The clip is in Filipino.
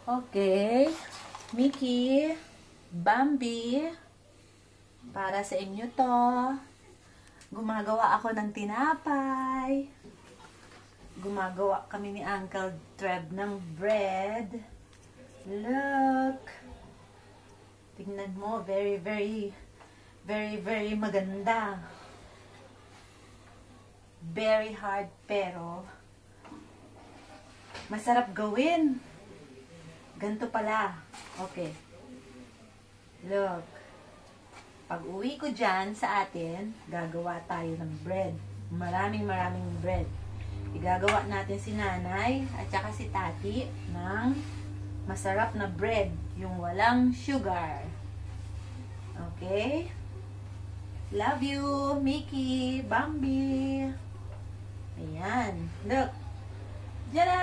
Okay. Mickey, Bambi, para sa inyo to. Gumagawa ako ng tinapay. Gumagawa kami ni Uncle Treb ng bread. Look. Tingnan mo, very maganda. Very hard pero masarap gawin. Ganito pala. Okay. Look. Pag uwi ko dyan sa atin, gagawa tayo ng bread. Maraming bread. Igagawa natin si nanay at saka si tati ng masarap na bread. Yung walang sugar. Okay? Love you, Mickey, Bambi. Ayan. Look. Tada!